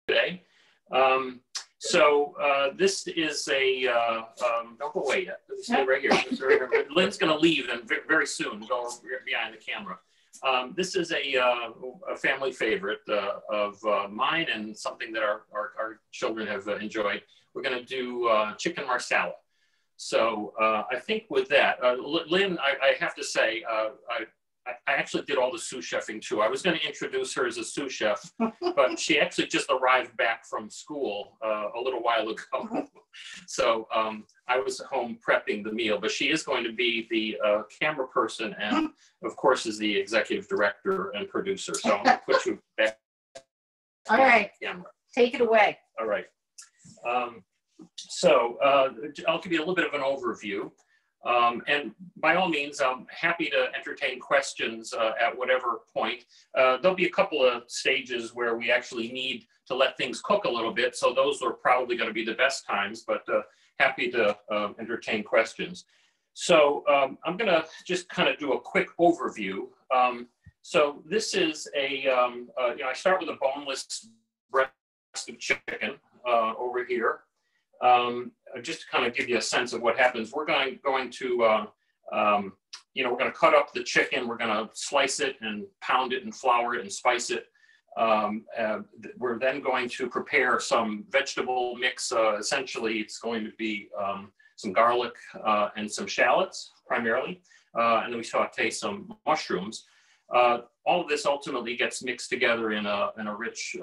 today. This is a, don't go away yet. Stay right here. Lynn's going to leave and very soon go behind the camera. This is a family favorite of mine and something that our children have enjoyed. We're going to do chicken marsala. So I think with that, Lynn, I have to say, I actually did all the sous chefing too. I was going to introduce her as a sous chef, but she actually just arrived back from school a little while ago. So I was at home prepping the meal, but she is going to be the camera person and of course is the executive director and producer. So I'm going to put you back. All right, camera. Take it away. All right. I'll give you a little bit of an overview. And by all means, I'm happy to entertain questions at whatever point. There'll be a couple of stages where we actually need to let things cook a little bit. So those are probably going to be the best times, but happy to entertain questions. So I'm going to just kind of do a quick overview. So this is a, I start with a boneless breast of chicken over here. Just to kind of give you a sense of what happens, we're going to, we're going to cut up the chicken. We're going to slice it and pound it and flour it and spice it. We're then going to prepare some vegetable mix. Essentially, it's going to be some garlic and some shallots primarily. And then we saute some mushrooms. All of this ultimately gets mixed together in a rich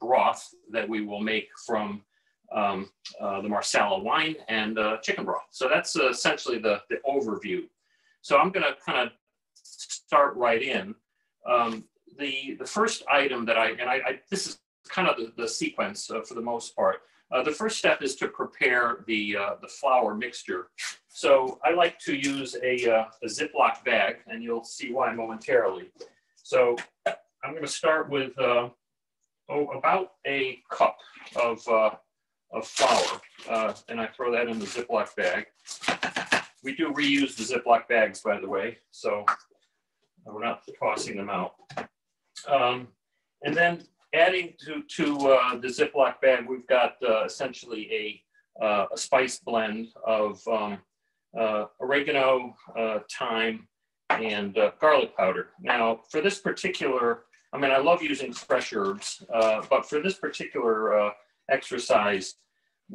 broth that we will make from the Marsala wine and chicken broth. So that's essentially the overview. So I'm going to kind of start right in. The first item that this is kind of the sequence for the most part. The first step is to prepare the flour mixture. So I like to use a Ziploc bag, and you'll see why momentarily. So I'm going to start with about a cup of flour, and I throw that in the Ziploc bag. We do reuse the Ziploc bags, by the way, so we're not tossing them out. And then adding to the Ziploc bag, we've got essentially a spice blend of oregano, thyme, and garlic powder. Now, for this particular, I love using fresh herbs, but for this particular exercise,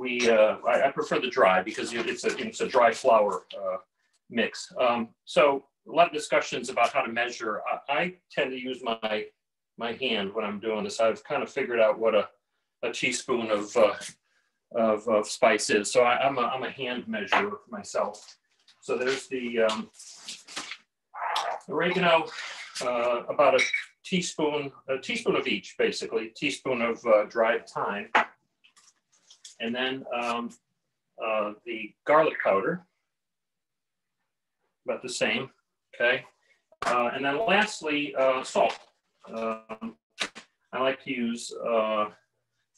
I prefer the dry because it's a dry flour mix. So a lot of discussions about how to measure. I tend to use my hand when I'm doing this. I've kind of figured out what a teaspoon of spice is. So I'm a hand measurer myself. So there's the oregano, about a teaspoon of each, basically. Teaspoon of dried thyme. And then the garlic powder, about the same, okay? And then lastly, salt. I like to use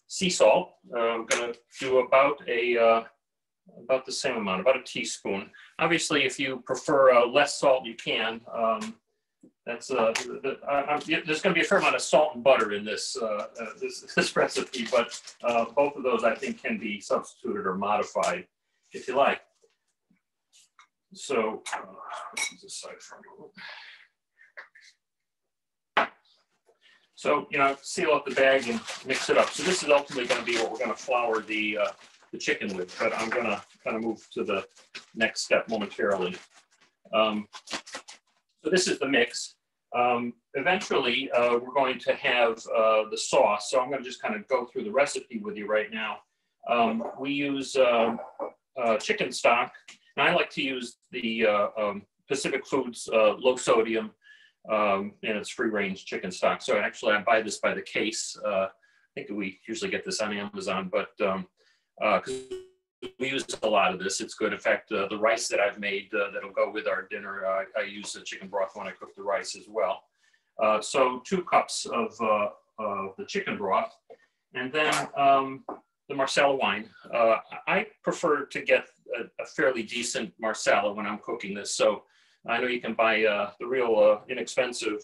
sea salt. I'm gonna do about the same amount, about a teaspoon. Obviously, if you prefer less salt, you can. That's there's going to be a fair amount of salt and butter in this this recipe, but both of those I think can be substituted or modified if you like. So aside from. So seal up the bag and mix it up. So this is ultimately going to be what we're going to flour the chicken with, but I'm going to kind of move to the next step momentarily. So this is the mix. Eventually, we're going to have the sauce. So I'm going to just kind of go through the recipe with you right now. We use chicken stock, and I like to use the Pacific Foods low sodium, and it's free range chicken stock. So actually, I buy this by the case. I think we usually get this on Amazon, but because we use a lot of this, it's good. In fact, the rice that I've made that'll go with our dinner, I use the chicken broth when I cook the rice as well. So 2 cups of the chicken broth, and then the Marsala wine. I prefer to get a fairly decent Marsala when I'm cooking this. So I know you can buy the real inexpensive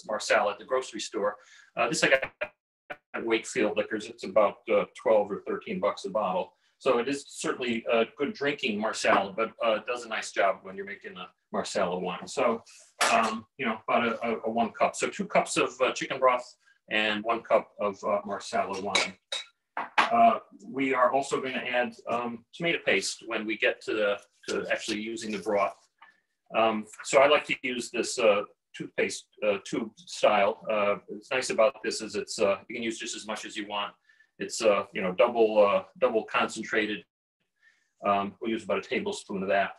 Marsala at the grocery store. This I got Wakefield liquors, it's about 12 or 13 bucks a bottle. So it is certainly a good drinking Marsala, but it does a nice job when you're making a Marsala wine. So, you know, about a 1 cup. So 2 cups of chicken broth and 1 cup of Marsala wine. We are also going to add tomato paste when we get to actually using the broth. So I like to use this toothpaste tube style. It's nice about this is it's you can use just as much as you want. It's you know, double concentrated. We'll use about a tablespoon of that.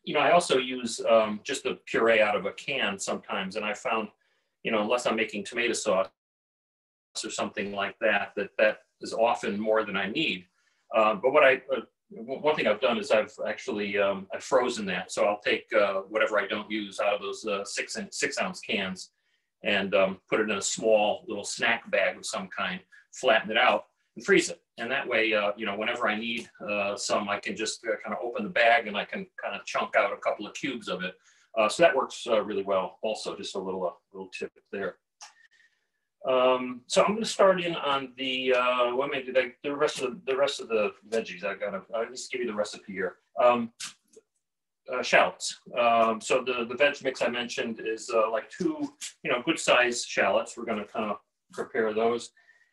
You know, I also use just the puree out of a can sometimes, and I found, you know, unless I'm making tomato sauce or something like that, that is often more than I need. But what one thing I've done is I've actually I've frozen that. So I'll take whatever I don't use out of those 6 ounce cans and put it in a small little snack bag of some kind, flatten it out and freeze it. And that way, you know, whenever I need some, I can just kind of open the bag and I can kind of chunk out a couple of cubes of it. So that works really well. Also, just a little tip there. So I'm going to start in on the the rest of the veggies. I just give you the recipe here. Shallots. So the veg mix I mentioned is like 2, you know, good sized shallots. We're going to kind of prepare those,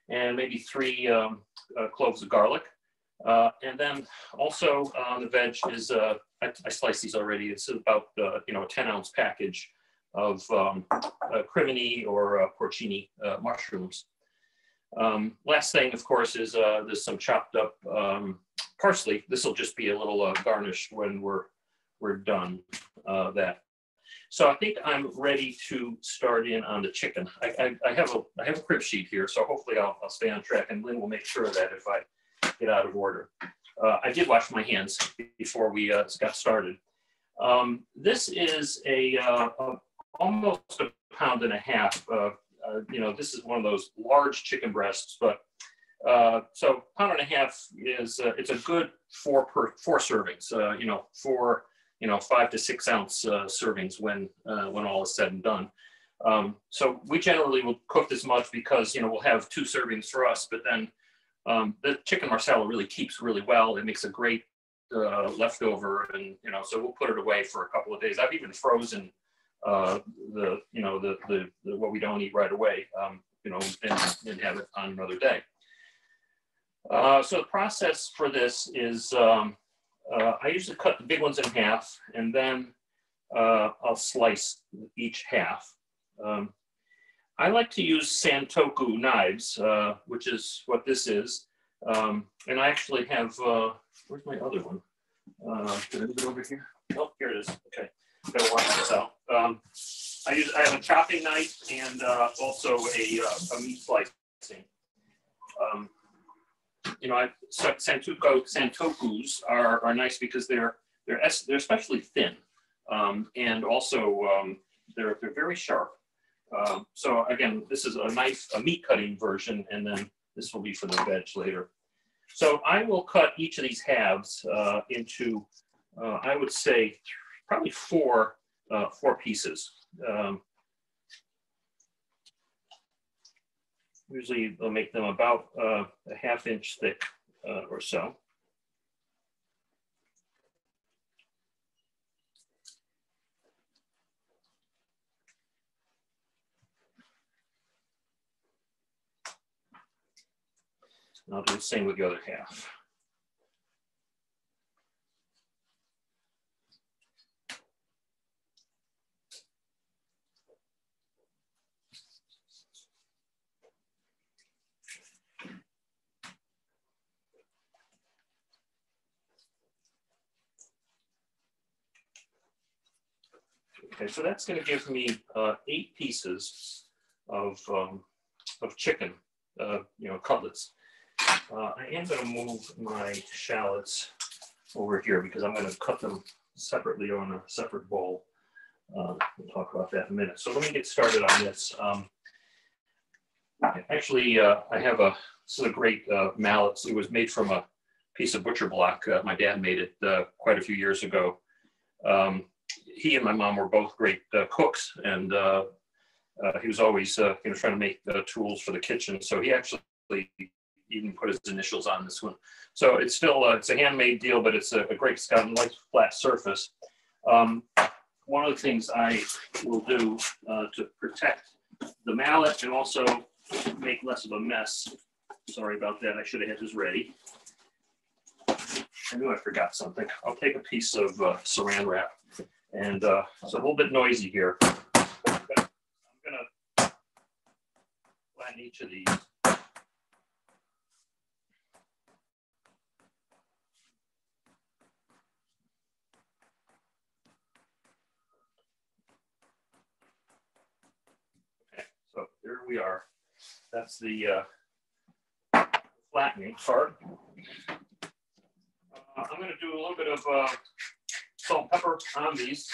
and maybe 3 cloves of garlic. And then also the veg is I sliced these already. It's about you know, a 10 ounce package of crimini or porcini mushrooms. Last thing, of course, is there's some chopped up parsley. This will just be a little garnish when we're done that. So I think I'm ready to start in on the chicken. I have a crib sheet here, so hopefully I'll stay on track, and Lynn will make sure of that if I get out of order. I did wash my hands before we got started. This is almost a pound and a half. You know, this is one of those large chicken breasts, but so pound and a half is it's a good 4 servings. You know, 4 5 to 6 ounce servings when all is said and done. So we generally will cook this much because, you know, we'll have 2 servings for us, but then the chicken Marsala really keeps really well. It makes a great leftover, and you know, so we'll put it away for a couple of days. I've even frozen the what we don't eat right away, you know, and have it on another day. So the process for this is I usually cut the big ones in half, and then I'll slice each half. I like to use Santoku knives, which is what this is. And I actually have, where's my other one? Did I move it over here? Oh, here it is. Okay, gotta wash this out. I have a chopping knife and also a meat slicing. You know, Santokus are nice because they're especially thin, and also they're very sharp. So again, this is a meat cutting version, and then this will be for the veg later. So I will cut each of these halves into, I would say, probably 4 pieces. Usually they'll make them about a ½ inch thick or so. And I'll do the same with the other half. Okay, so that's going to give me 8 pieces of chicken, you know, cutlets. I am going to move my shallots over here because I'm going to cut them separately on a separate bowl. We'll talk about that in a minute. So let me get started on this. Actually, I have this is a great mallet. It was made from a piece of butcher block. My dad made it quite a few years ago. He and my mom were both great cooks, and he was always you know, trying to make tools for the kitchen. So he actually even put his initials on this one. So it's still it's a handmade deal, but it's a great, it's got a nice flat surface. One of the things I will do to protect the mallet and also make less of a mess. Sorry about that. I should have had this ready. I knew I forgot something. I'll take a piece of saran wrap, and it's a little bit noisy here. I'm gonna flatten each of these. Okay, so there we are. That's the flattening part. I'm going to do a little bit of salt and pepper on these.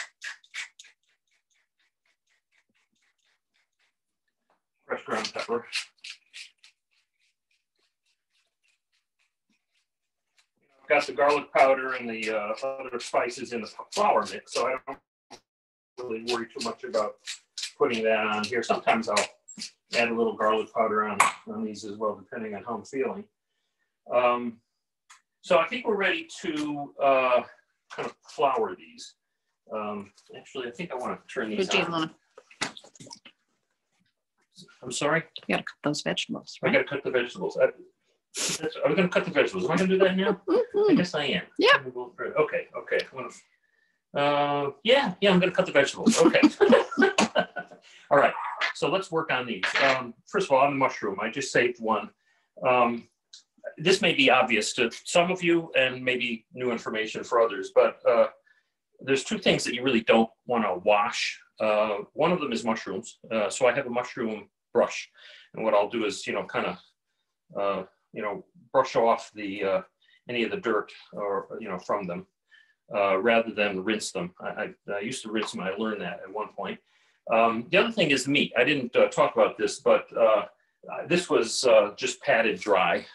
Fresh ground pepper. I've got the garlic powder and the other spices in the flour mix, so I don't really worry too much about putting that on here. Sometimes I'll add a little garlic powder on these as well, depending on how I'm feeling. So I think we're ready to kind of flour these. Actually, I think I want to turn these on. I'm sorry? You gotta cut those vegetables, right? I gotta cut the vegetables. Are we gonna cut the vegetables? Am I gonna do that now? I guess I am. Yeah. Okay. Yeah, I'm gonna cut the vegetables. Okay. All right. So let's work on these. First of all, on the mushroom, I just saved one. This may be obvious to some of you and maybe new information for others, but there's two things that you really don't want to wash. One of them is mushrooms. So I have a mushroom brush, and what I'll do is, kind of, brush off the any of the dirt or from them, rather than rinse them. I used to rinse them. I learned that at one point. The other thing is meat. I didn't talk about this, but this was just patted dry.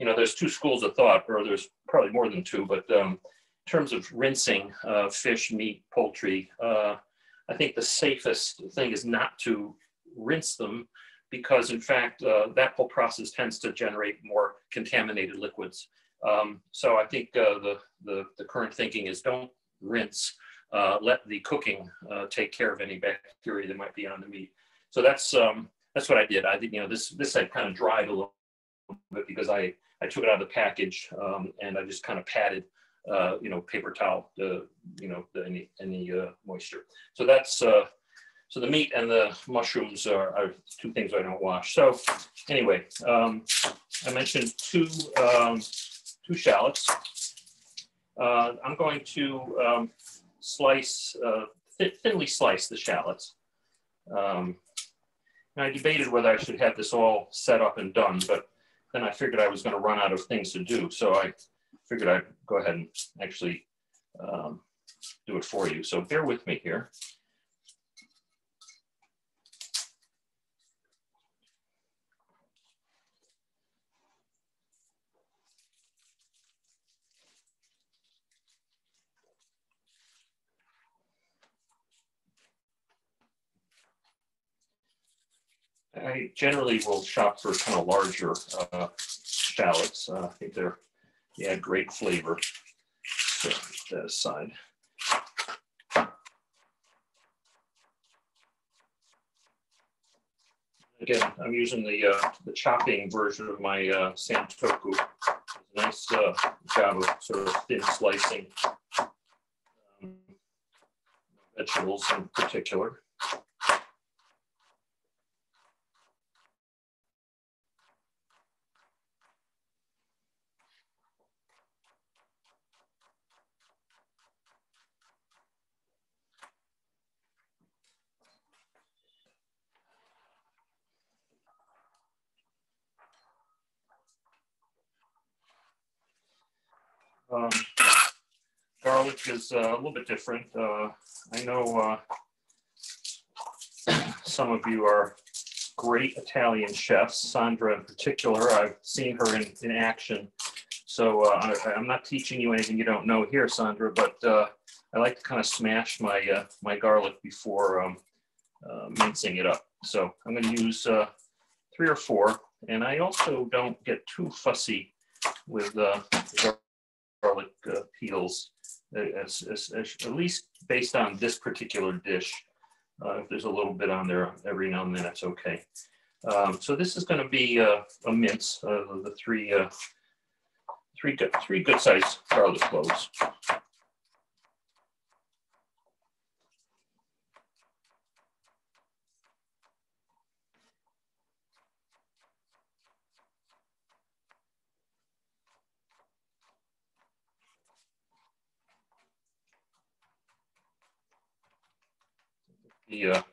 There's two schools of thought, or there's probably more than two, but in terms of rinsing fish, meat, poultry, I think the safest thing is not to rinse them, because in fact, that whole process tends to generate more contaminated liquids. So I think the current thinking is don't rinse, let the cooking take care of any bacteria that might be on the meat. So that's what I did. I think, this I kind of dried a little bit because I took it out of the package, and I just kind of patted, paper towel, any moisture. So that's, so the meat and the mushrooms are two things I don't wash. So anyway, I mentioned two shallots. I'm going to thinly slice the shallots. I debated whether I should have this all set up and done, but then I figured I was going to run out of things to do. So I figured I'd go ahead and actually do it for you. So bear with me here. I generally will shop for kind of larger shallots. I think they add great flavor. So put that aside. Again, I'm using the chopping version of my santoku. Nice job of sort of thin slicing vegetables in particular. Garlic is a little bit different. I know some of you are great Italian chefs, Sandra in particular. I've seen her in action. So I'm not teaching you anything you don't know here, Sandra, but I like to kind of smash my my garlic before mincing it up. So I'm going to use 3 or 4, and I also don't get too fussy with garlic peels, at least based on this particular dish. If there's a little bit on there every now and then, that's okay. So this is going to be a mince of the three good sized garlic cloves.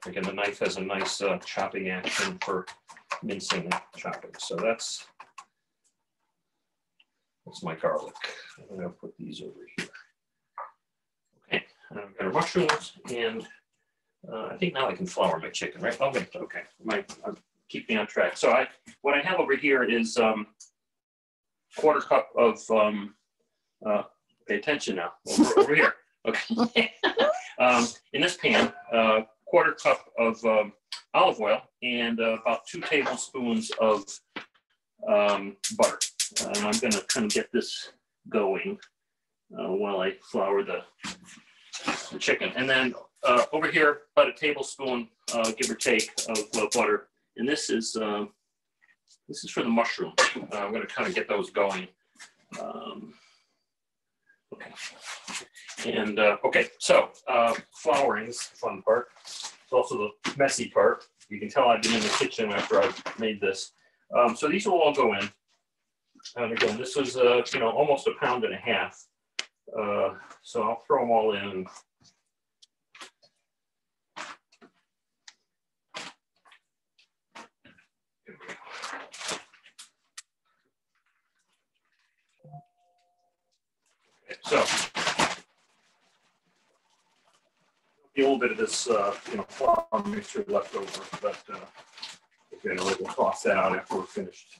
Again, the knife has a nice chopping action for mincing and chopping. So that's my garlic. I'm going to put these over here. Okay, and I've got our mushrooms, and I think now I can flour my chicken, right? Okay, keep me on track. So what I have over here is 1/4 cup of, pay attention now, over here. Okay. In this pan, 1/4 cup of olive oil and about 2 tablespoons of butter. And I'm going to kind of get this going while I flour the chicken. And then over here, about 1 tablespoon, give or take, of butter. And this is for the mushrooms. I'm going to kind of get those going. Okay. And okay, so flouring's the fun part. It's also the messy part. You can tell I've been in the kitchen after I've made this. So these will all go in. And again, this was almost 1.5 pounds. So I'll throw them all in. Okay, so a little bit of this, flour mixture left over, but again, we'll toss that out after we're finished.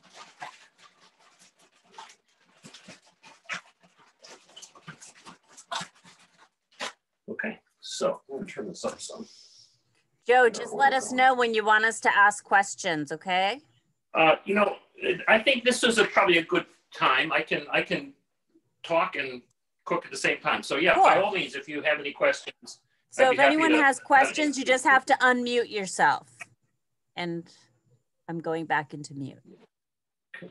Okay, so I'm going to turn this up some. Joe, just let us know when you want us to ask questions, okay? I think this is probably a good time. I can talk and cook at the same time. So yeah, cool. By all means, if you have any questions. So if anyone has questions, you just have to unmute yourself. And I'm going back into mute. Okay.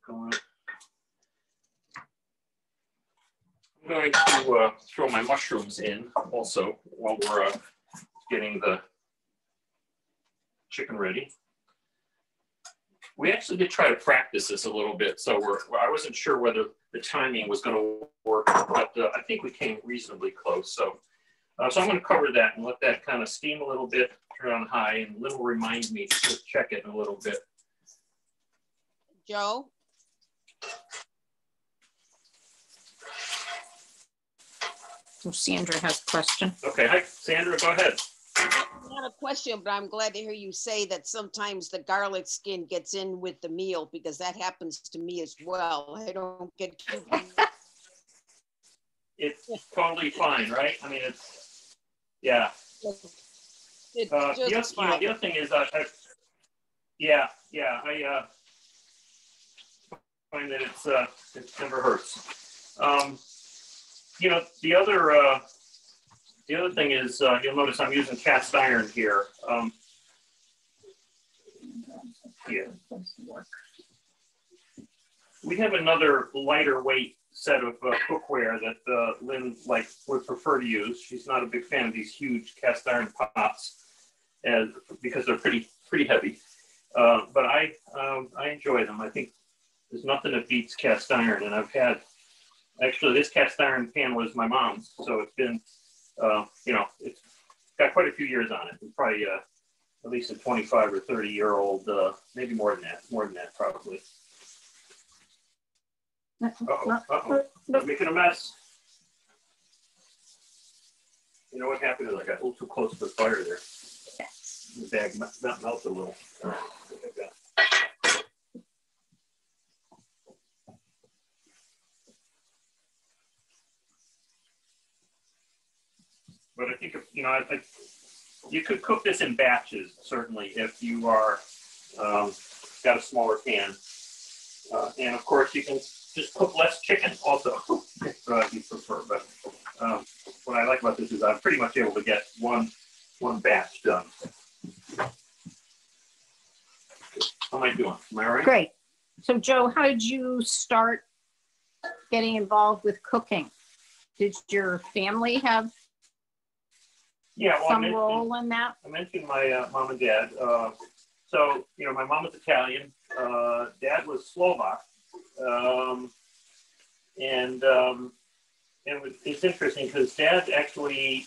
I'm going to throw my mushrooms in also while we're getting the chicken ready. We actually did try to practice this a little bit, so I wasn't sure whether the timing was going to work, but I think we came reasonably close. So I'm going to cover that and let that kind of steam a little bit, turn on high, and Lynn will remind me to check it in a little bit. Joe? So Sandra has a question. Okay, hi, Sandra, go ahead. Not a question, but I'm glad to hear you say that sometimes the garlic skin gets in with the meal, because that happens to me as well. I don't get too It's totally fine, right? I mean, it's, yeah. It's just fine. The other thing is, I find that it never hurts. The other thing is, you'll notice I'm using cast iron here. Yeah. We have another lighter weight set of cookware that Lynn would prefer to use. She's not a big fan of these huge cast iron pots, because they're pretty heavy. But I enjoy them. I think there's nothing that beats cast iron, and I've had. Actually, this cast iron pan was my mom's, so it's been, it's got quite a few years on it. It's probably at least a 25 or 30-year-old, maybe more than that, probably. Making a mess. You know what happened is I got a little too close to the fire there. the bag melts a little. But I think, you know, you could cook this in batches, certainly, if you are got a smaller pan. And of course, you can just cook less chicken also, if you prefer. But what I like about this is I'm pretty much able to get one batch done. How am I doing? Am I all right? Great. So Joe, how did you start getting involved with cooking? Did your family have some role in that? I mentioned my mom and dad. So, you know, my mom was Italian. Dad was Slovak. It's interesting because Dad actually,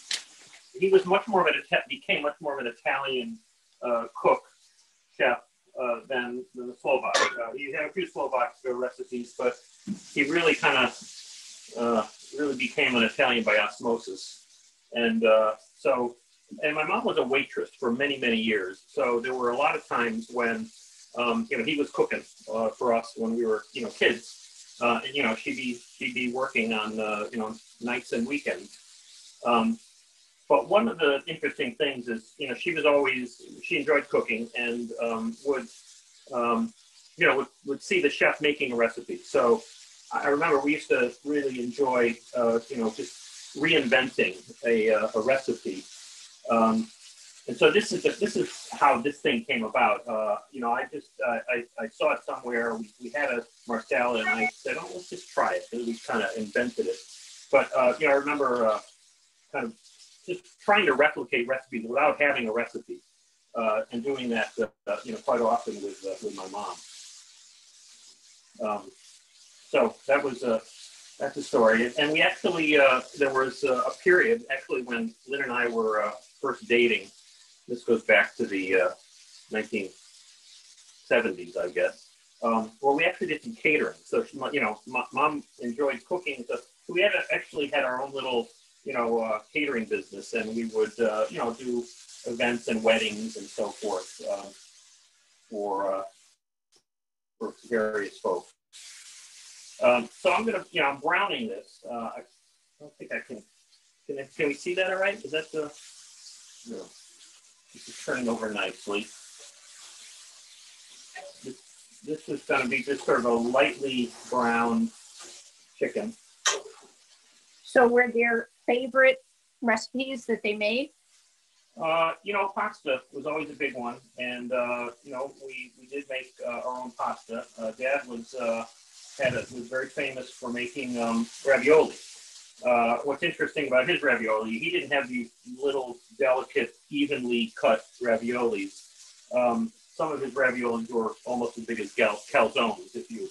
he was became much more of an Italian cook, chef, than the Slovak. He had a few Slovak recipes, but he really kind of really became an Italian by osmosis. And my mom was a waitress for many, many years. So there were a lot of times when, you know, he was cooking for us when we were, you know, kids. And, you know, she'd be working on, you know, nights and weekends. But one of the interesting things is, you know, she enjoyed cooking and would see the chef making a recipe. So I remember we used to really enjoy, you know, just reinventing a recipe. And so this is how this thing came about. You know, I saw it somewhere. We had a Marsala, and I said, "Oh, let's just try it." And we kind of invented it. But you know, I remember kind of just trying to replicate recipes without having a recipe, and doing that, you know, quite often with my mom. So that's the story. And we actually there was a period actually when Lynn and I were first dating. This goes back to the 1970s, I guess. Where we actually did some catering. So, you know, mom enjoyed cooking. So we actually had our own little, you know, catering business, and we would, you know, do events and weddings and so forth for various folks. So I'm gonna, you know, I'm browning this. I don't think I can. Can we see that all right? Is that the? No. This is turning over nicely. This is going to be just sort of a lightly browned chicken. So were there favorite recipes that they made? You know, pasta was always a big one. And, you know, we did make our own pasta. Dad was very famous for making ravioli. What's interesting about his ravioli, he didn't have these little, delicate, evenly cut raviolis. Some of his raviolis were almost as big as calzones, if you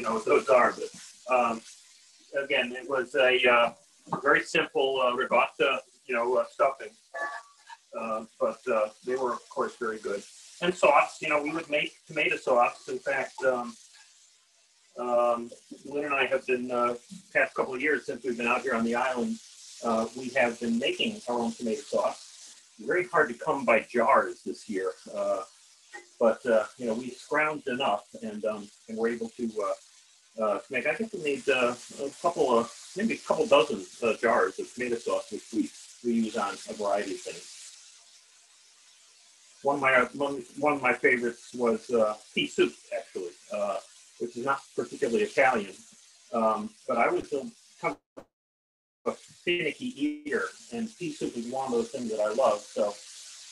know what those are. But again, it was a very simple ricotta, you know, stuffing. But they were, of course, very good. And sauce, you know, we would make tomato sauce. In fact, Lynn and I have been, past couple of years since we've been out here on the island, we have been making our own tomato sauce. Very hard to come by jars this year, but you know, we scrounged enough, and we're able to make. I think we made maybe a couple dozen jars of tomato sauce, which we use on a variety of things. One of my favorites was pea soup, actually. Which is not particularly Italian, but I was kind of a finicky eater, and pea soup is one of those things that I love. So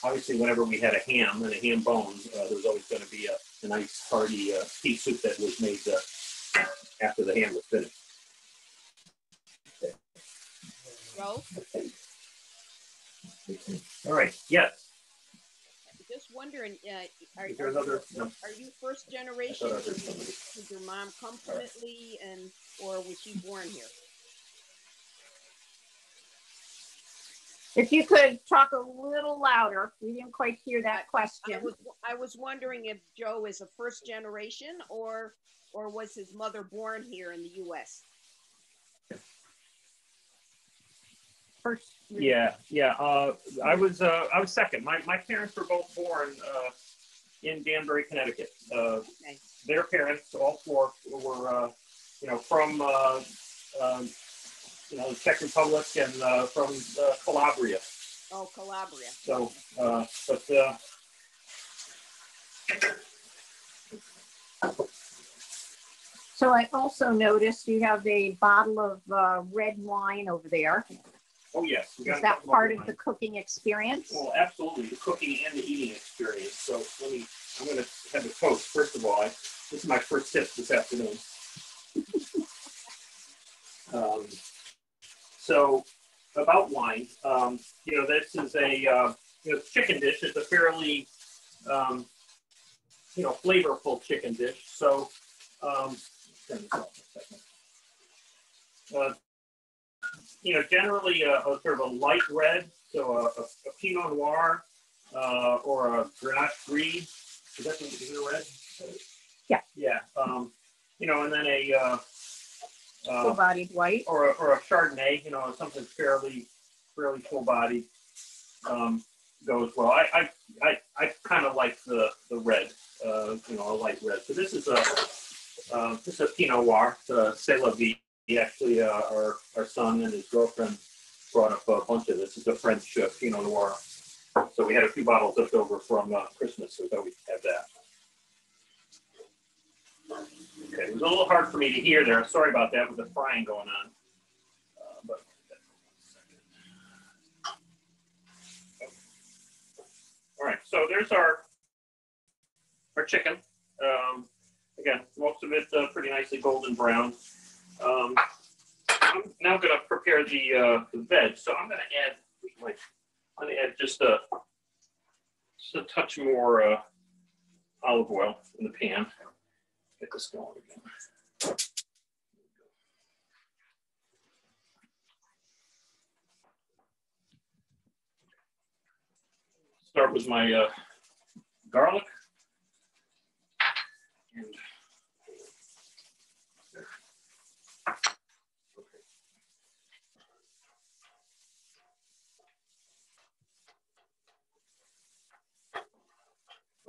obviously, whenever we had a ham and a ham bone, there was always going to be a nice hearty pea soup that was made after the ham was finished. Joe? All right, yes. Just wondering, are you first generation? Did your mom come from Italy, or was she born here? If you could talk a little louder, we didn't quite hear that question. I was wondering if Joe is a first generation, or was his mother born here in the U.S.? first? Yeah. I was second. My parents were both born in Danbury, Connecticut. Okay. Their parents, all four, were from the Czech Republic and from Calabria. Oh, Calabria. So, So I also noticed you have a bottle of red wine over there. oh yes. Is that part of the cooking experience? Well, absolutely, the cooking and the eating experience. So I'm going to have a toast. First of all, this is my first sip this afternoon. So about wine, this is a chicken dish. It's a fairly flavorful chicken dish. So turn this off a second. Generally a sort of a light red, so a Pinot Noir or a Grenache Brie. Is that the red? Yeah. Yeah. And then a full-bodied white, or a Chardonnay. Something fairly full-bodied goes well. I kind of like the red, a light red. So this is a Pinot Noir, C'est la Vie. Actually, our son and his girlfriend brought up a bunch of this. It's a French Pinot Noir. So we had a few bottles left over from Christmas, so we thought we'd have that. Okay, it was a little hard for me to hear there. Sorry about that with the frying going on. But all right, so there's our chicken. Again, most of it pretty nicely golden brown. I'm now going to prepare the veg. So I'm going to add just a touch more olive oil in the pan. Get this going again. Start with my garlic. And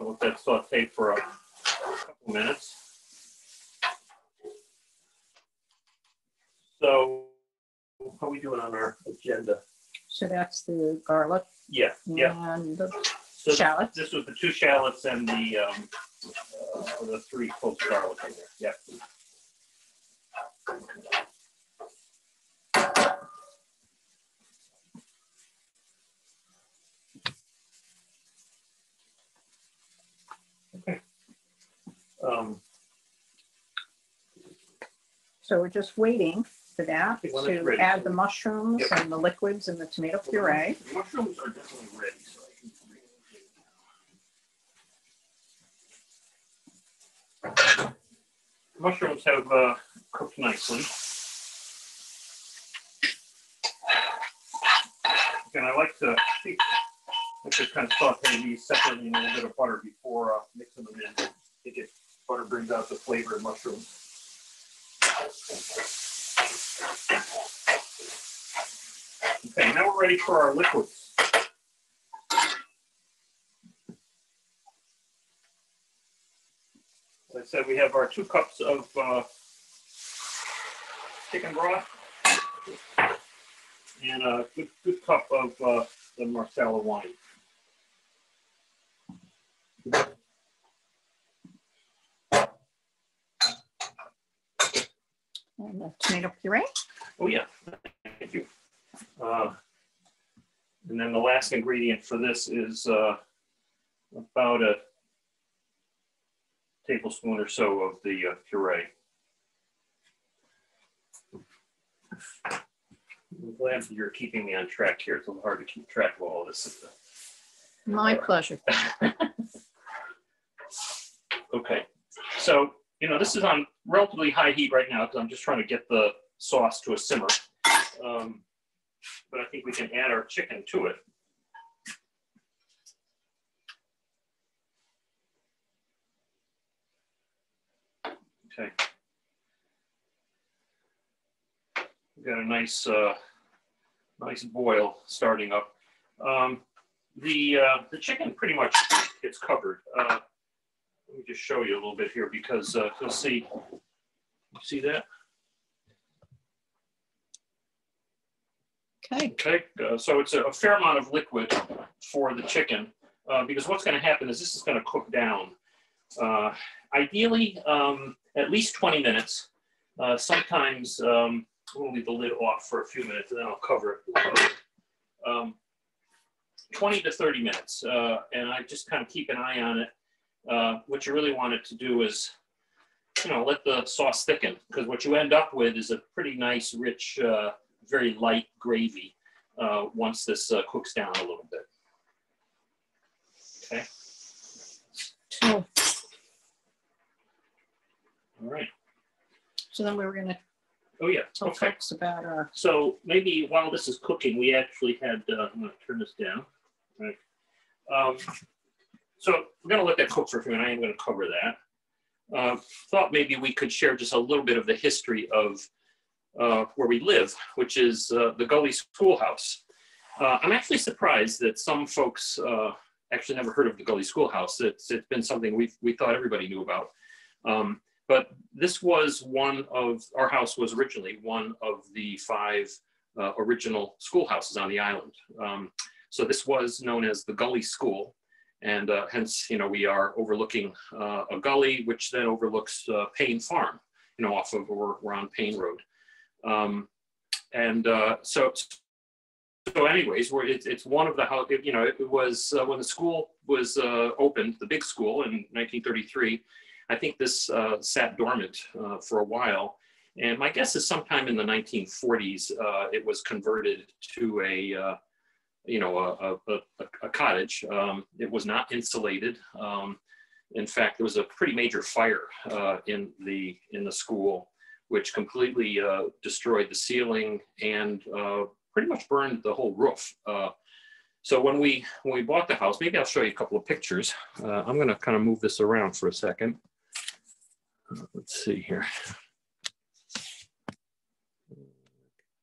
I'll let that saute for a couple minutes. So, how are we doing on our agenda? so that's the garlic. Yeah. And the So shallots. This was the 2 shallots and the 3 cloves of garlic in there. Yeah. Okay. So we're just waiting for that When it's to ready. add the mushrooms and the liquids and the tomato puree. The mushrooms are definitely ready, so I can bring them in. Mushrooms have cooked nicely. Again, I like to kind of saute these separately in a little bit of butter before mixing them in. I think butter brings out the flavor of mushrooms. Okay, now we're ready for our liquids. As I said, we have our 2 cups of chicken broth and a good cup of the Marsala wine. And the tomato puree. Oh yeah, thank you. And then the last ingredient for this is about a tablespoon or so of the puree. I'm glad that you're keeping me on track here. It's a little hard to keep track of all this. My pleasure. Okay, so this is on relatively high heat right now because I'm just trying to get the sauce to a simmer. But I think we can add our chicken to it. Okay. We've got a nice nice boil starting up. The chicken pretty much gets covered. Let me just show you a little bit here because you'll see. You see that? Okay. Okay. So it's a fair amount of liquid for the chicken because what's going to happen is this is going to cook down. Ideally, at least 20 minutes. Sometimes we'll leave the lid off for a few minutes and then I'll cover it. 20 to 30 minutes. And I just kind of keep an eye on it. What you really want it to do is, let the sauce thicken, because what you end up with is a pretty nice, rich, very light gravy once this cooks down a little bit. Okay. Oh. All right. So then we were going to Oh yeah. tell Okay. folks about our. So maybe while this is cooking, we actually had. I'm going to turn this down. Right. So we're going to let that cook for a few minutes. I am going to cover that. Thought maybe we could share just a little bit of the history of where we live, which is the Gully Schoolhouse. I'm actually surprised that some folks actually never heard of the Gully Schoolhouse. It's been something we thought everybody knew about. But this was our house was originally one of the 5 original schoolhouses on the island. So this was known as the Gully School. And hence, we are overlooking a gully, which then overlooks Payne Farm, off of, we're on Payne Road. So anyways, it's one of the house, it was when the school was opened, the big school in 1933, I think this sat dormant for a while. And my guess is sometime in the 1940s, it was converted to a cottage. It was not insulated. In fact, there was a pretty major fire in the school, which completely destroyed the ceiling and pretty much burned the whole roof. So when we bought the house, maybe I'll show you a couple of pictures. I'm going to kind of move this around for a second. Let's see here.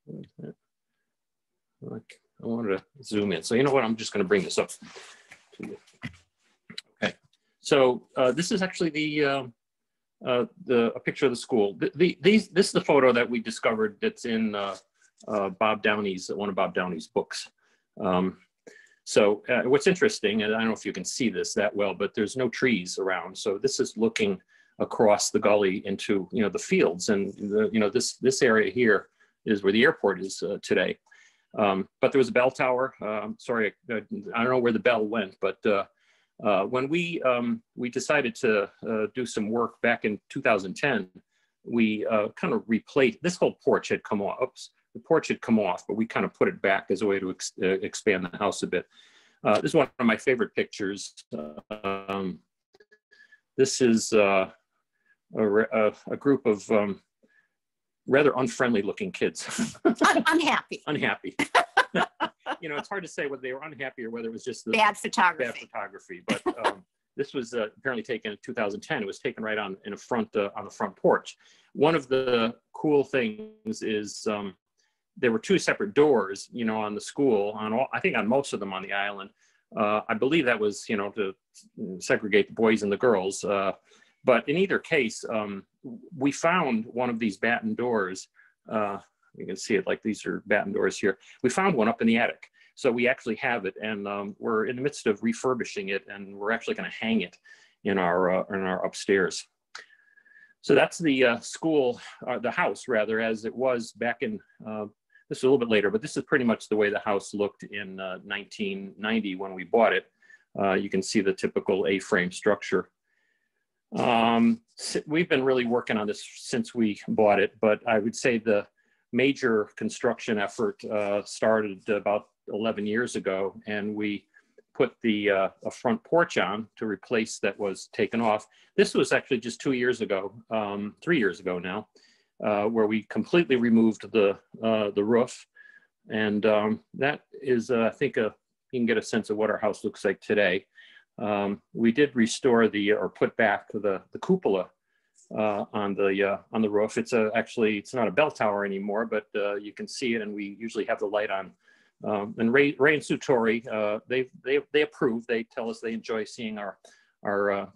What is that? I wanted to zoom in. So you know what? I'm just going to bring this up to you. Okay. So this is actually a picture of the school. This is the photo that we discovered that's in Bob Downey's, one of Bob Downey's books. So what's interesting, and I don't know if you can see this that well, but there's no trees around. So this is looking across the gully into the fields, and this area here is where the airport is today. But there was a bell tower. Sorry, I don't know where the bell went, but when we decided to do some work back in 2010, we kind of replaced, this whole porch had come off. Oops, the porch had come off, but we kind of put it back as a way to expand the house a bit. This is one of my favorite pictures. This is a group of rather unfriendly looking kids. Unhappy. Unhappy. It's hard to say whether they were unhappy or whether it was just the bad photography. Bad photography. But this was apparently taken in 2010. It was taken right on the front porch. One of the cool things is there were 2 separate doors, on the school, I think on most of them on the island. I believe that was, to segregate the boys and the girls. But in either case, we found one of these batten doors. You can see it like these are batten doors here. We found one up in the attic. So we actually have it, and we're in the midst of refurbishing it, and we're actually going to hang it in our upstairs. So that's the school, the house rather, as it was back in, this is a little bit later, but this is pretty much the way the house looked in 1990 when we bought it. You can see the typical A-frame structure. We've been really working on this since we bought it, but I would say the major construction effort started about 11 years ago, and we put a front porch on to replace that was taken off. This was actually just 2 years ago, 3 years ago now, where we completely removed the roof, and that is, I think, you can get a sense of what our house looks like today. We did restore or put back the cupola on the roof. It's actually, it's not a bell tower anymore, but you can see it, and we usually have the light on. And Ray and Sue Torrey, they approve. They tell us they enjoy seeing our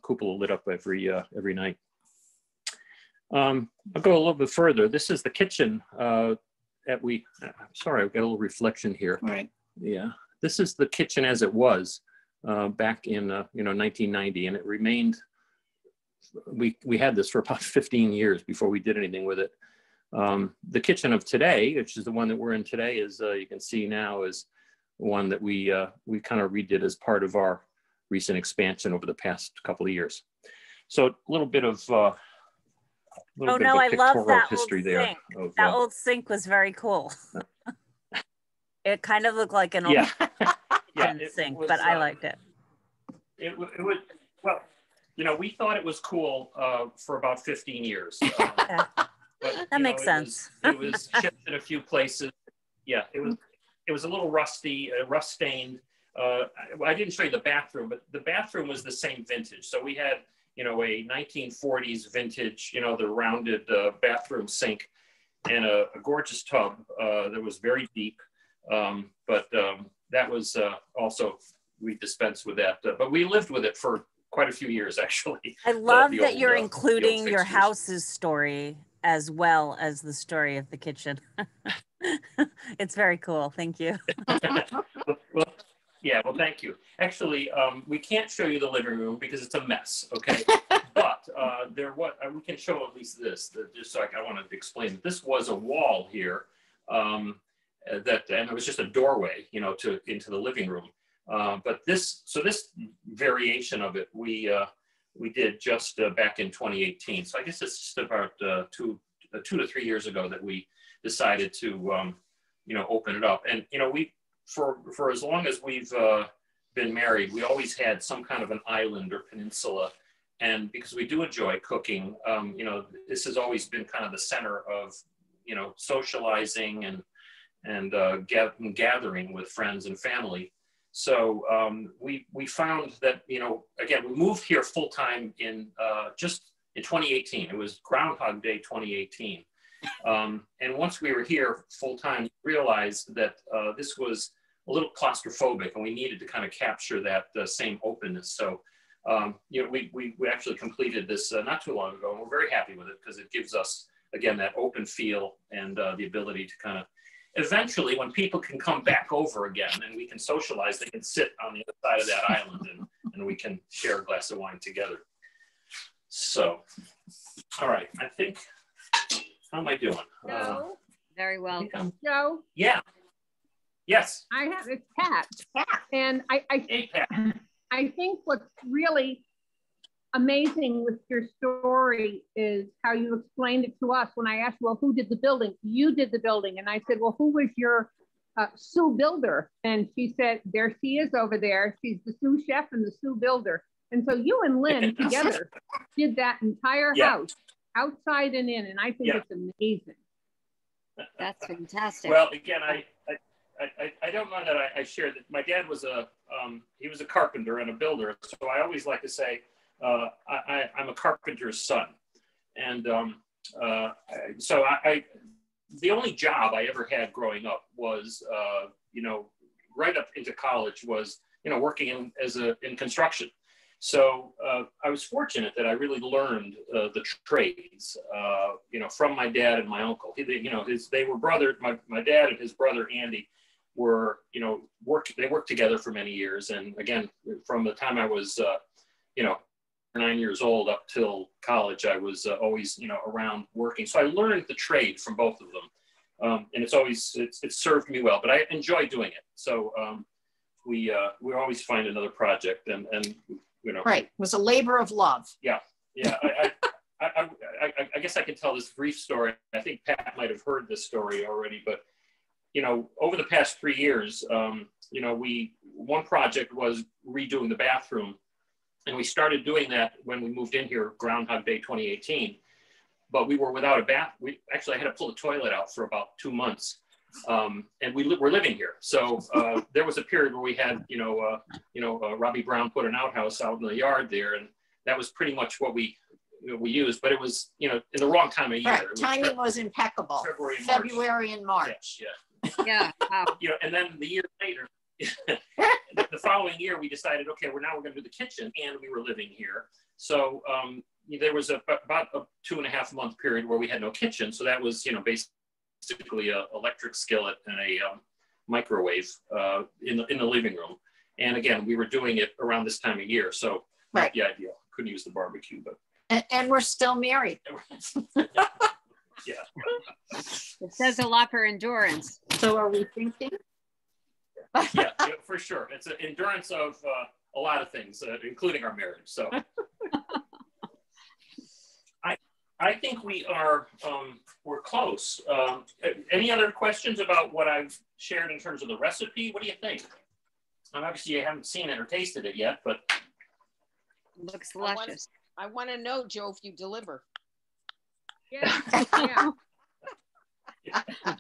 cupola lit up every night. I'll go a little bit further. This is the kitchen I'm sorry, I've got a little reflection here. Right. Yeah, this is the kitchen as it was back in 1990, and it remained. We had this for about 15 years before we did anything with it. The kitchen of today, which is the one that we're in today, is you can see now is one that we kind of redid as part of our recent expansion over the past couple of years. So a little bit of I love that history old there. Sink. That old sink was very cool. It kind of looked like an old sink, but I liked it. It was, well, we thought it was cool for about 15 years. But, that makes sense. It was chipped in a few places. Yeah, it was a little rusty, rust stained. I didn't show you the bathroom, but the bathroom was the same vintage. So we had, a 1940s vintage, the rounded bathroom sink, and a gorgeous tub that was very deep. But that was also, we dispensed with that. But we lived with it for quite a few years, actually. I love that you're including your house's story as well as the story of the kitchen. It's very cool. Thank you. Well, thank you. Actually, we can't show you the living room because it's a mess, okay? But we can show at least this, just so I want to explain that this was a wall here, and it was just a doorway, into the living room. But this variation of it, we did just back in 2018. So I guess it's just about 2 to 3 years ago that we decided to, open it up. And, we, for as long as we've been married, we always had some kind of an island or peninsula. And because we do enjoy cooking, this has always been kind of the center of, socializing and gathering with friends and family. So we found that, again, we moved here full time just in 2018. It was Groundhog Day 2018. And once we were here full time, we realized that this was a little claustrophobic, and we needed to kind of capture that same openness. So, we actually completed this not too long ago, and we're very happy with it because it gives us, again, that open feel and the ability to kind of, eventually, when people can come back over again and we can socialize, they can sit on the other side of that island and we can share a glass of wine together. So, all right, I think, how am I doing? Joe, very well. Joe? Yeah. Yes. I have, it's Pat. And Hey, Pat. I think what's really amazing with your story is how you explained it to us. When I asked, well, who did the building? You did the building. And I said, well, who was your Sue builder? And she said, there she is over there. She's the sous chef and the Sue builder. And so you and Lynn together did that entire house, outside and in. And I think it's amazing. That's fantastic. Well, again, I don't know that I shared that. My dad was he was a carpenter and a builder. So I always like to say, I'm a carpenter's son. And so the only job I ever had growing up was, right up into college was, working in construction. So I was fortunate that I really learned the trades, from my dad and my uncle. They were brothers. My dad and his brother Andy were, they worked together for many years. And again, from the time I was, 9 years old up till college, I was always, around working. So I learned the trade from both of them. And it's served me well, but I enjoy doing it. So we always find another project and Right. It was a labor of love. Yeah. Yeah. I guess I can tell this brief story. I think Pat might have heard this story already, but, over the past 3 years, one project was redoing the bathroom. And we started doing that when we moved in here, Groundhog Day 2018. But we were without a bath. I had to pull the toilet out for about 2 months. And we're living here. So there was a period where we had, Robbie Brown put an outhouse out in the yard there. And that was pretty much what we we used, but it was, you know, in the wrong time of year. Right. Timing was impeccable. February and March. Yeah. Yeah. Wow. You know, and then the year later, the following year, we decided, okay, we're going to do the kitchen, and we were living here. So there was about a 2.5 month period where we had no kitchen. So that was, you know, basically a electric skillet and a microwave in the living room. And again, we were doing it around this time of year. So not the ideal. Couldn't use the barbecue, but. And we're still married. Yeah. It says a lot for endurance. So are we thinking? Yeah, for sure. It's an endurance of a lot of things, including our marriage. So I think we're close. Any other questions about what I've shared in terms of the recipe? What do you think? Obviously, you haven't seen it or tasted it yet, but Looks luscious. I want to know, Joe, if you deliver. Yeah. Yeah.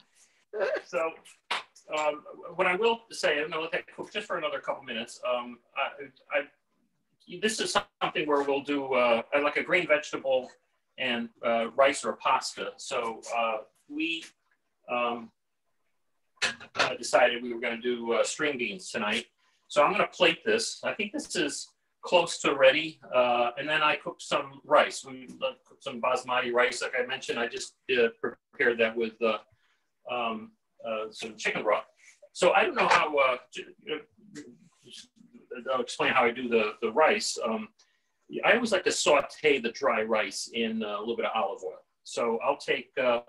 So what I will say, I'm going to let that cook just for another couple minutes. This is something where we'll do I like a green vegetable and rice or pasta. So we decided we were going to do string beans tonight. So I'm going to plate this. I think this is close to ready. And then I cooked some rice. We cooked some basmati rice, like I mentioned. I just prepared that with some chicken broth. So I don't know how, I'll explain how I do the rice. I always like to saute the dry rice in a little bit of olive oil. So I'll take, you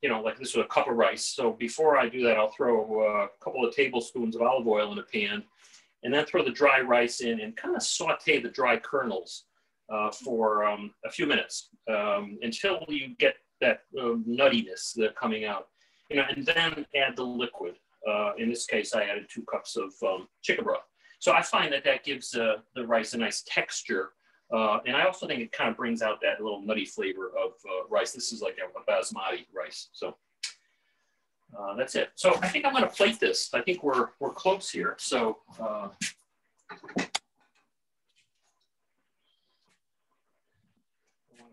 know, like this with a cup of rice. So before I do that, I'll throw a couple of tablespoons of olive oil in a pan, and then throw the dry rice in and kind of saute the dry kernels for a few minutes until you get that nuttiness coming out. You know, and then add the liquid. In this case, I added 2 cups of chicken broth. So I find that gives the rice a nice texture. And I also think it kind of brings out that little nutty flavor of rice. This is like a basmati rice. So that's it. So I think I'm going to plate this. I think we're close here. So I want to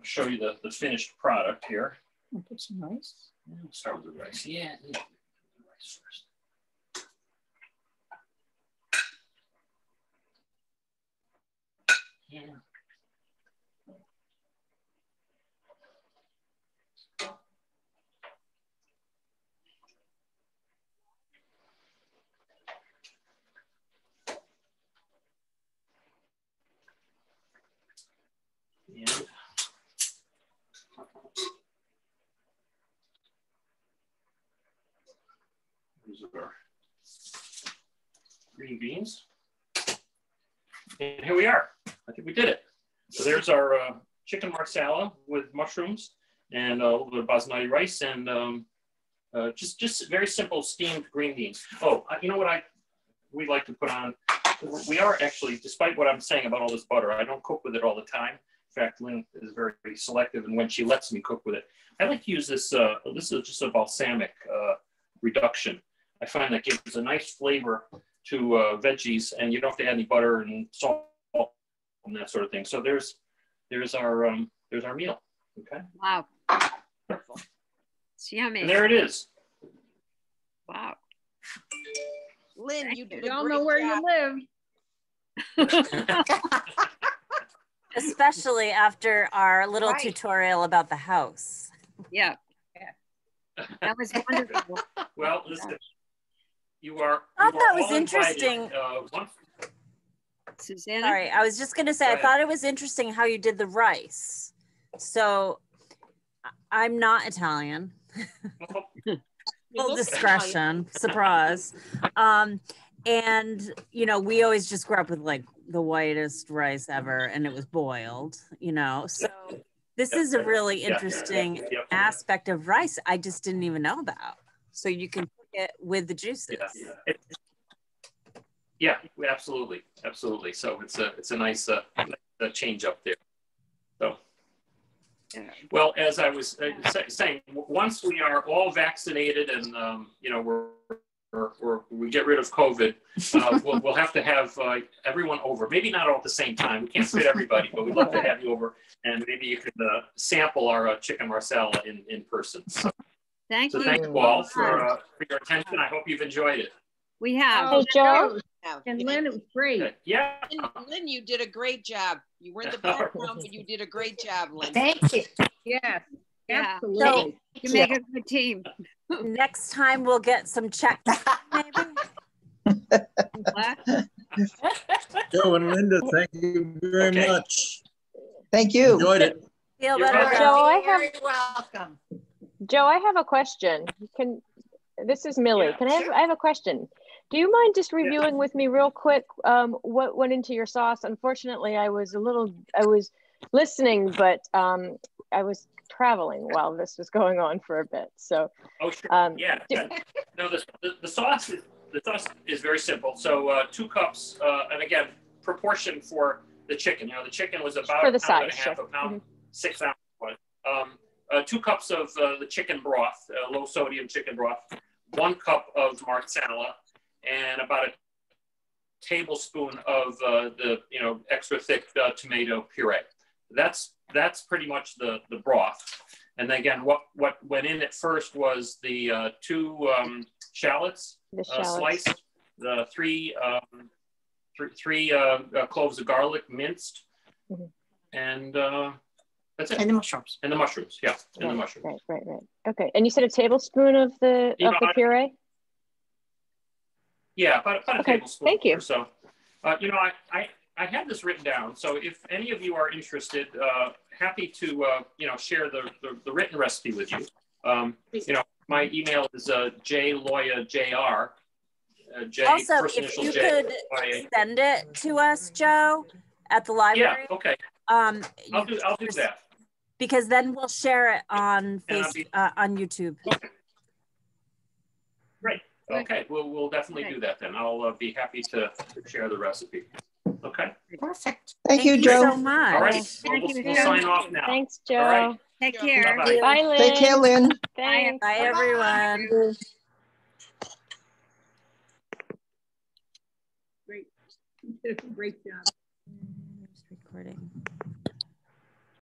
show you the finished product here. I'll put some rice. We'll start with the rice. Yeah, the rice first. Yeah. And these are our green beans. And here we are. I think we did it. So there's our chicken marsala with mushrooms and a little bit of basmati rice and just very simple steamed green beans. Oh, you know what we like to put on? We are actually, despite what I'm saying about all this butter, I don't cook with it all the time. In fact, Lynn is very, very selective, and when she lets me cook with it, I like to use this. This is just a balsamic reduction. I find that gives a nice flavor to veggies, and you don't have to add any butter and salt and that sort of thing. So there's our meal. Okay. Wow. It's yummy. And there it is. Wow. Lynn, you did I a don't great know where job. you live. Especially after our little tutorial about the house. Yeah. That was wonderful. Well, listen, you are. I thought that was all interesting. Invited, Susanna? Sorry, I was just going to say, I thought it was interesting how you did the rice. So I'm not Italian. Full discretion, surprise. And, you know, we always just grew up with like the whitest rice ever, and it was boiled, you know. So this is a really interesting aspect of rice I just didn't even know about. So you can cook it with the juices. Yeah, absolutely, absolutely. So it's a nice change up there. So, well, as I was saying, once we are all vaccinated and you know we're or we get rid of COVID, we'll have to have everyone over. Maybe not all at the same time. We can't fit everybody, but we'd love to have you over, and maybe you could sample our chicken marsala in person. So Thank you. thank you all for your attention. I hope you've enjoyed it. We have. Oh, Hey, Joe. and Lynn, it was great. Okay. Yeah. Lynn, you did a great job. You were in the background, but you did a great job, Lynn. Thank you. Yes, Yeah. absolutely. You make a good team. Next time we'll get some checks, maybe. What? Joe and Linda, thank you very much. Thank you. Enjoyed it. Feel You're better. welcome. Joe, I have Very welcome. Joe, I have a question. This is Millie. Yeah, I have a question. Do you mind just reviewing with me real quick what went into your sauce? Unfortunately, I was listening, but I was traveling while this was going on for a bit. So Oh, sure. Yeah. No, the sauce is very simple. So 2 cups, and again, proportion for the chicken. You know, the chicken was about for the a pound size, and a half, sure. a pound, 6 ounces. 2 cups of the chicken broth, low sodium chicken broth, 1 cup of Marsala, and about a tablespoon of the extra thick tomato puree. That's pretty much the broth. And then again, what went in at first was the 2 shallots, sliced, the 3 cloves of garlic minced, and that's it. And the mushrooms. And the mushrooms, yeah, and the mushrooms. Right. Okay. And you said a tablespoon of the puree? Yeah, about a tablespoon. Thank you. Or so. I had this written down, so if any of you are interested, happy to share the written recipe with you. My email is jloyajr. Also, if you could send it to us, Joe, at the library. Yeah. Okay. I'll do that. Because then we'll share it on on YouTube. Okay. Great. Okay, we'll definitely do that then. I'll be happy to share the recipe. Okay. Perfect. Thank you, Joe. So much. All right. We'll sign off now. Thanks, Joe. All right. Take care. Bye-bye. Bye, Lynn. Take care, Lynn. Thanks. Bye, everyone. Great. You did a great job.